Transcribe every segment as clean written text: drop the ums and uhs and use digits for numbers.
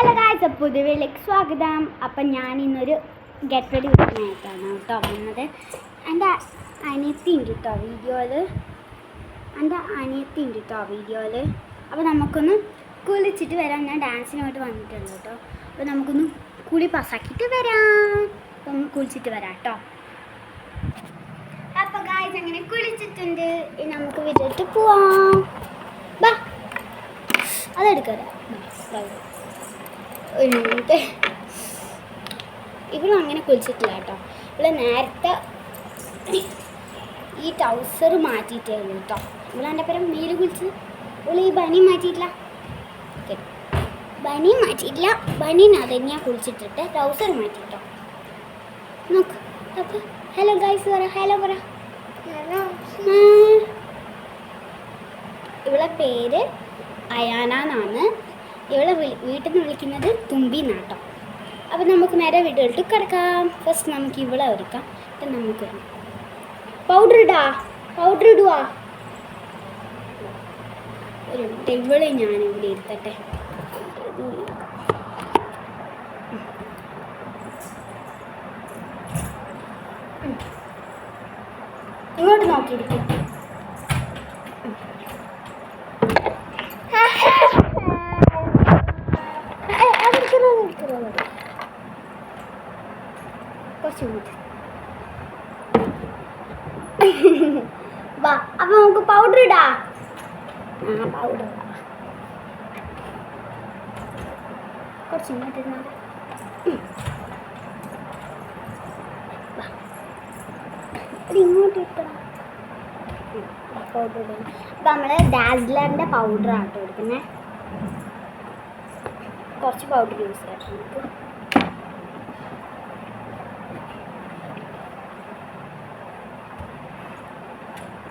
Hello guys, പുതിയവിലേക്ക് സ്വാഗതം. അപ്പം ഞാൻ ഇന്നൊരു ഗെറ്റ് റെഡി വിടുന്നതായിട്ടാണ് കേട്ടോ വന്നത്. എൻ്റെ അനിയത്തി ഉണ്ട് കേട്ടോ വീഡിയോയിൽ. അപ്പോൾ നമുക്കൊന്ന് കുളിച്ചിട്ട് വരാം. ഞാൻ ഡാൻസിനായിട്ട് വന്നിട്ടുണ്ട് കേട്ടോ. അപ്പോൾ നമുക്കൊന്ന് കുളി പാസ്സാക്കിയിട്ട് വരാം. അപ്പം ഒന്ന് കുളിച്ചിട്ട് വരാം കേട്ടോ. അപ്പോൾ ഗായ്സ് അങ്ങനെ കുളിച്ചിട്ടുണ്ട്. ഇനി നമുക്ക് വീട്ടിലോട്ട് പോവാം. ബാ, അതെടുക്കാം. ഇവളും അങ്ങനെ കുളിച്ചിട്ടില്ല കേട്ടോ. ഇവിടെ നേരത്തെ ഈ ട്രൗസർ മാറ്റിയിട്ടേ ഉള്ളൂ കേട്ടോ. ഇവളെൻ്റെ പേരും മേല് കുളിച്ച് ഇവൾ ഈ ബനി മാറ്റിയിട്ടില്ല. ബനീൻ അതന്നെയാണ് കുളിച്ചിട്ടിട്ട് ട്രൗസർ മാറ്റിട്ടോ. നോക്ക്. അപ്പോൾ ഹലോ ഗൈസ് പറ, ഹലോ പറ. ഇവളെ പേര് അയാന എന്നാണ്. ഇവളെ വീട്ടിൽ നിന്ന് വിളിക്കുന്നത് തുമ്പി എന്നാട്ടോ. അപ്പോൾ നമുക്ക് നേരെ വീട്ടിലോട്ട് കിടക്കാം. ഫസ്റ്റ് നമുക്ക് ഇവളെ ഒരുക്കാം. അപ്പം നമുക്ക് പൗഡർ ഇടുവാ. ഒരു മിനിറ്റ്, ഇവളെ ഞാൻ ഇവിടെ ഇരുത്തട്ടെ. ഇങ്ങോട്ട് നോക്കിയിരിക്കും. വാ, അപ്പൊ നമുക്ക് പൗഡർ ഇടാ. പൗഡർ കുറച്ച് ഇങ്ങോട്ട് ഇങ്ങോട്ട് ഇട്ടണം. പൗഡർ ഇടണം. അപ്പം നമ്മൾ ഡാസ്ലറിൻ്റെ പൗഡറാണ് കേട്ടോ എടുക്കുന്നത്. കുറച്ച് പൗഡർ യൂസ് ചെയ്യാം നമുക്ക്.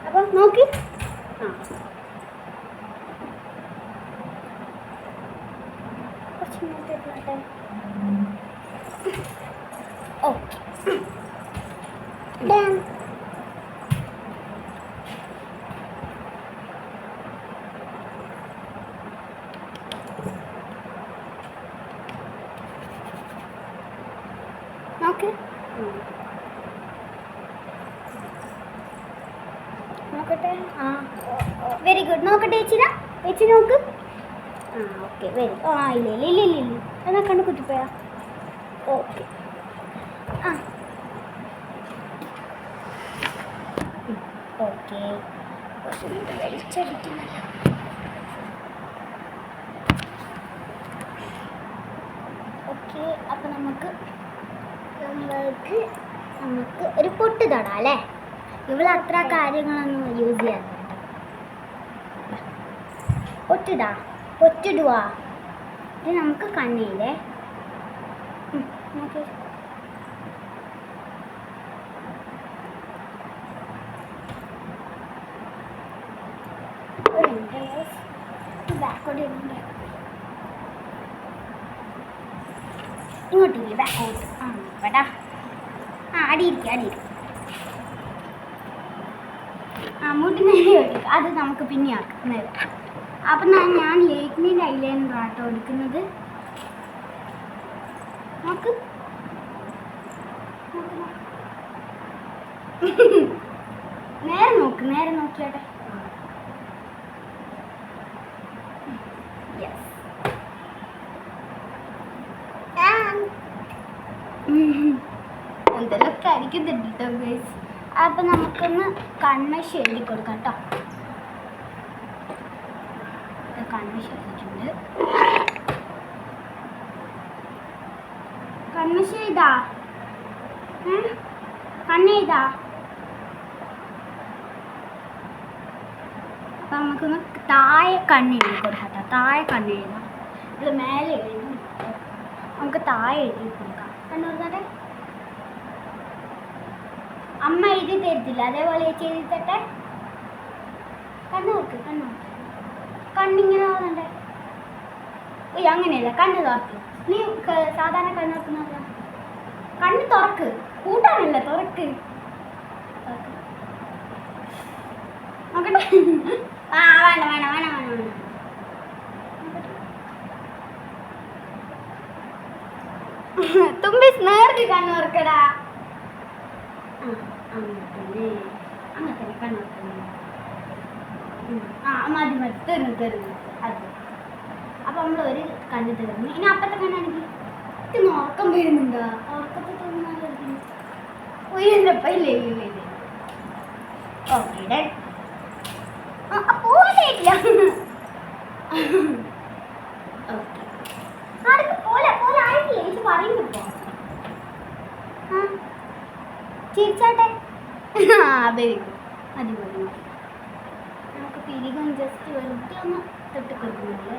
അപ്പോൾ നോക്കി. കുറച്ച് ഇങ്ങോട്ട് ഇട്ടോട്ടെ. ഓക്കെ. നോക്ക്. നോക്കട്ടെ. Very good. നോക്കട്ടെ ചേച്ചി നോക്ക്. Okay, very. ഇല്ല എന്നാ കണ്ണു കുത്തിപ്പോയാ. ഓക്കെ. ഓക്കെ, വലിച്ചടിക്കുന്നല്ലോ. ഓക്കെ, അപ്പം നമുക്ക് ഒരു പൊട്ട് തൊടാം അല്ലേ. ഇവൾ അത്ര കാര്യങ്ങളൊന്നും യൂസ് ചെയ്യാറുണ്ട്. പൊട്ടിടുവാ. ഇത് നമുക്ക് കണ്ണില്ലേ. ബാക്കോട്ട് ഇങ്ങോട്ടില്ലേ, ബാക്കോട്ട്. വേട്ടാ. അടിയിരിക്കും. മുട്ടിനെ അത് നമുക്ക് പിന്നെ ആക്കുന്നത്. അപ്പം ഞാൻ ലേക്മിൻ്റെ ഐലൈനർ ആട്ടോ എടുക്കുന്നത്. നോക്ക്. നേരെ നോക്കിയാട്ടെ. എന്തെല്ലാം കഴിക്കുന്നുണ്ട് കേട്ടോ ഗൈസ്. അപ്പം നമുക്കൊന്ന് കൺമഷി എഴുതി കൊടുക്കാം കേട്ടോ. കൺമഷി എഴുതിയിട്ടുണ്ട്. കൺമഷി എഴുതാ. കണ്ണെഴുതാ. അപ്പം നമുക്കൊന്ന് താഴെ കണ്ണെഴുതി കൊടുക്കാം കേട്ടോ. താഴെ കണ്ണെഴുതാം. ഇത് മേലെ എഴുതി നമുക്ക് താഴെ എഴുതി കൊടുക്കാം. കണ്ണൂർന്നട്ടെ. അമ്മ എഴുതി തരത്തില്ല, അതേപോലെ ചേച്ചി എഴുതി തട്ടെ. കണ്ണൂർക്ക് കണ്ണിങ്ങനെ ആവുന്നുണ്ട്. അങ്ങനെയല്ല, കണ്ണ് തുറക്ക്. നീ സാധാരണ കണ്ണ് തുറക്കുന്ന കണ്ണ് തുറക്ക്. കൂട്ടാനല്ല, തുറക്ക്. നോക്കട്ടെ. വേണ്ട. തുമ്പി നേർത്തി കണ്ണോർക്കടാ. അങ്ങനെ അങ്ങനെ കണ്ണോർക്കുന്നു. മതി മതി തരുന്നു തരുന്നു അത്. അപ്പം നമ്മൾ ഒരു കണ്ണ് തരുന്നു. ഇനി അപ്പത്തെ കണ്ണാണെങ്കിൽ ഇത് നോക്കം വരുന്നുണ്ടോ? ഉറക്കത്തെ തോന്നുന്നു. ഉയരപ്പ ഇല്ലേ ഇല്ല ഇല്ല. Okay done. പോലെയില്ല. ഓക്കെ ആർക്ക് പോലെ പോലെ ആയിട്ടില്ല. എനിക്ക് പറയുന്നു ഇപ്പോൾ. ചിരിച്ചാട്ടെ. Very good. അടിപൊളി. നമുക്ക് പിരികം ജസ്റ്റ് വെറുതെ ഒന്ന് തൊട്ട് കൊടുക്കുന്നുണ്ട്.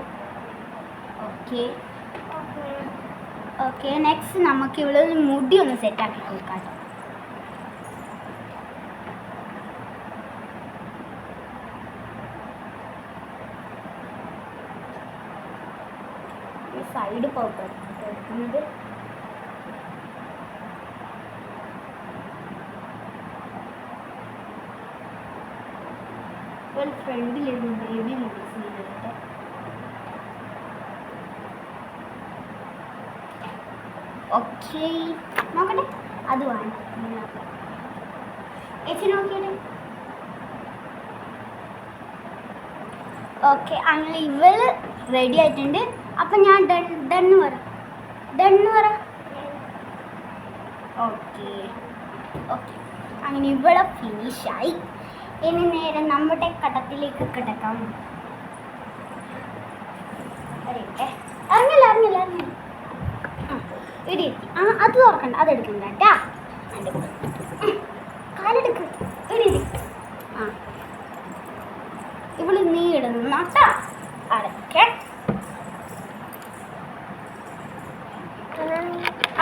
ഓക്കെ ഓക്കെ നെക്സ്റ്റ് നമുക്ക് ഇവിടെ ഒരു മുടി ഒന്ന് സെറ്റാക്കി കൊടുക്കാം. സൈഡ് പോകുന്നത് ഫ്രണ്ടിലിരുന്ന് ബേബി മൂവീസ് ചെയ്തിട്ട് ഓക്കെ നോക്കട്ടെ. അത് വേണ്ട ചേച്ചി നോക്കിയേ. ഓക്കെ അങ്ങനെ ഇവള് റെഡി ആയിട്ടുണ്ട്. അപ്പം ഞാൻ ഡണ്ണ് പറ. ഓക്കെ ഓക്കെ അങ്ങനെ ഇവിടെ ഫിനിഷായി. ഇനി നേരെ നമ്മുടെ കടത്തിലേക്ക് കിടക്കാം. അറിഞ്ഞില്ല ഇടി. അത് തുറക്കണ്ട, അതെടുക്കണ്ട കേട്ടാ. കാലെടുക്ക് ഇടി. ഇവള് നീ ഇടുന്നു നോട്ടാ. അടക്കെ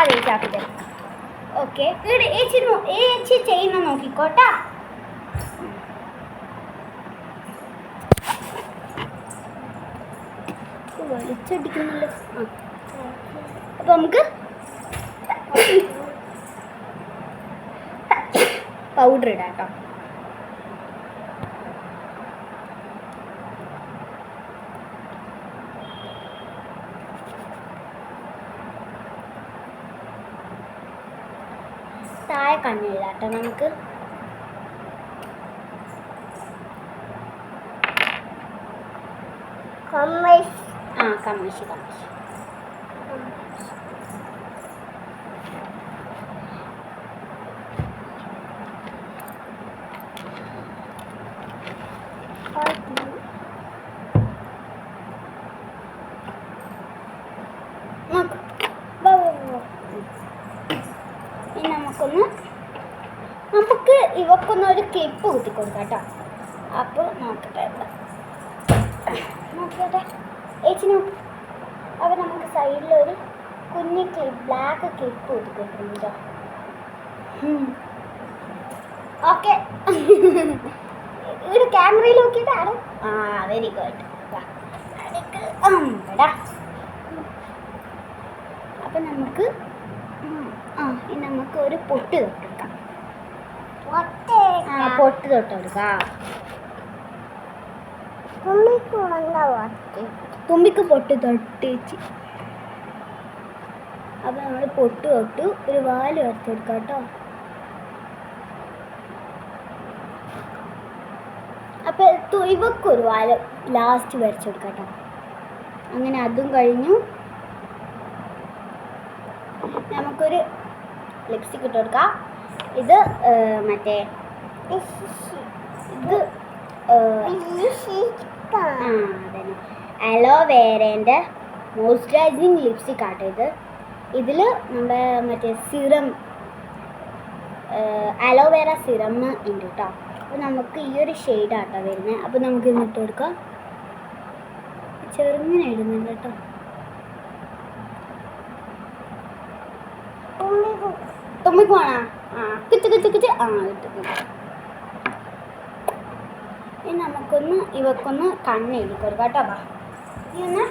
അതെ ചാപ്പിട്ട്. ഓക്കെ ഏച്ചി ചെയ്യുന്ന നോക്കിക്കോട്ടാ. വലിച്ചടിക്കുന്നില്ല. അപ്പൊ നമുക്ക് പൗഡർ ഇടാം കേട്ടോ. താഴെ കണ്ണിടാട്ടോ നമുക്ക്. കമ്മീഷ് നമുക്ക് ഇവക്കൊന്നൊരു ക്ലിപ്പ് കുത്തി കൊടുക്കാം കേട്ടോ. അപ്പോൾ നോക്കട്ടെ ചേച്ചി നോക്ക്. അപ്പോൾ നമുക്ക് സൈഡിലൊരു കുഞ്ഞി ക്ലിപ്പ് ബ്ലാക്ക് ക്ലിപ്പ് കുത്തി കൊടുക്കുന്നുണ്ട് കേട്ടോ. ഓക്കെ ഇവിടെ ക്യാമറയിൽ നോക്കിയിട്ടാണ്. Very good. അപ്പം നമുക്ക് നമുക്ക് ഒരു പൊട്ട് തൊട്ടെടുക്കാം. പൊട്ട് തൊട്ടെടുക്കാം. തുമ്പിക്ക് പൊട്ട് തൊട്ടിച്ച്. അപ്പം നമ്മൾ പൊട്ട് തൊട്ട് ഒരു വാല് വരച്ചെടുക്കാം കേട്ടോ. അപ്പം ഇവക്കൊരു വാല് ലാസ്റ്റ് വരച്ചെടുക്കാം കേട്ടോ. അങ്ങനെ അതും കഴിഞ്ഞു. നമുക്കൊരു ലിപ്സ്റ്റിക് ഇട്ട് കൊടുക്കാം. ഇത് മറ്റേ ഇത് അതന്നെ അലോവേരേൻ്റെ മോയ്സ്ചറൈസിങ് ലിപ്സ്റ്റിക് ആട്ടോ ഇത്. ഇതിൽ നമ്മുടെ മറ്റേ സിറം അലോവേര സിറം ഉണ്ട് കേട്ടോ. അപ്പോൾ നമുക്ക് ഈ ഒരു ഷെയ്ഡാട്ടോ വരുന്നത്. അപ്പോൾ നമുക്ക് ഇന്ന് ഇട്ട് കൊടുക്കാം. ചെറുങ്ങനെ ഇടുന്നുണ്ട് കേട്ടോ. തുമ്മിക്ക് വേണോ? കിച്ച് ഇട്ട്. ഇനി നമുക്കൊന്ന് ഇവക്കൊന്ന് കണ്ണെഴുതി കൊടുക്കാം കേട്ടോ. ഇനി ഒന്ന്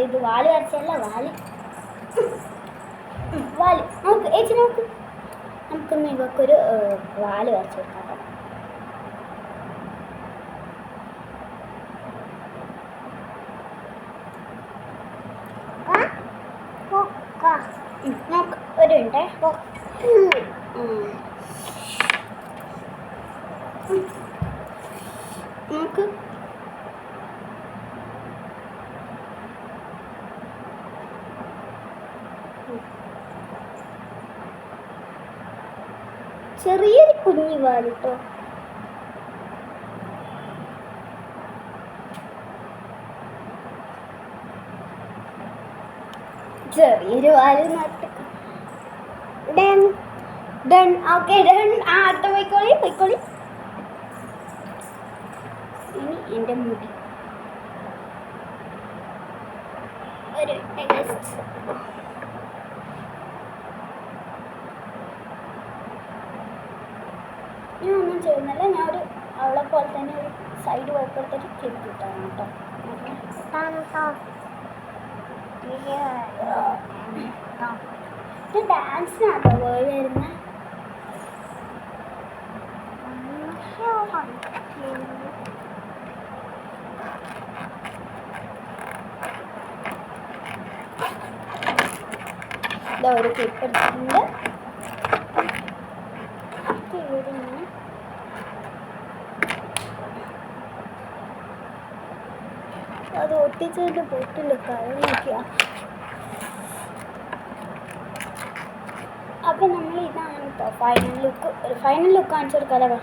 ഇത് വാല് വരച്ചല്ല വാല് നോക്ക് ചേച്ചി നോക്ക്. നമുക്കൊന്ന് ഇവക്കൊരു വാല് വരച്ച് കൊടുക്കാം കേട്ടോ. നോക്ക് ഒരു മിനിറ്റേ. നോക്ക് ചെറിയൊരു കുഞ്ഞി വാല് കേട്ടോ. ചെറിയൊരു വാല് nut. Done done. Okay done. അടുത്ത പോയിക്കോളി. ഇനി എൻ്റെ മുടി ഒരു ടെക്സ്റ്റ്. ഞാൻ ഒന്നും ചെയ്യുന്നില്ല. ഞാൻ അവളെ പോലെ തന്നെ ഒരു സൈഡ് വൈപ്പെടുത്തിട്ട് ക്ലിപ്പ് കിട്ടാണ് കേട്ടോ. ഡാൻസിനാട്ടോ പോയി വരുന്നത്. ഇതാ ഒരു ക്ലിപ്പ് എടുത്തിട്ടുണ്ട്. അത് ഒട്ടിച്ചതിൻ്റെ പൊട്ടില്ല കാര്യം നോക്കിയാ. അപ്പം നമ്മൾ ഇതാണ് കേട്ടോ ഫൈനൽ ലുക്ക്. ഒരു ഫൈനൽ ലുക്ക് കാണിച്ചു കൊടുക്കാലോ.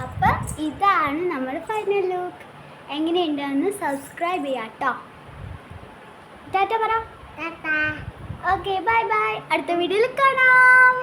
അപ്പം ഇതാണ് നമ്മുടെ ഫൈനൽ ലുക്ക്. എങ്ങനെയുണ്ടെന്ന് സബ്സ്ക്രൈബ് ചെയ്യാം കേട്ടോ. ടാറ്റ പറ. Okay bye bye. അടുത്ത വീഡിയോയിൽ കാണാം.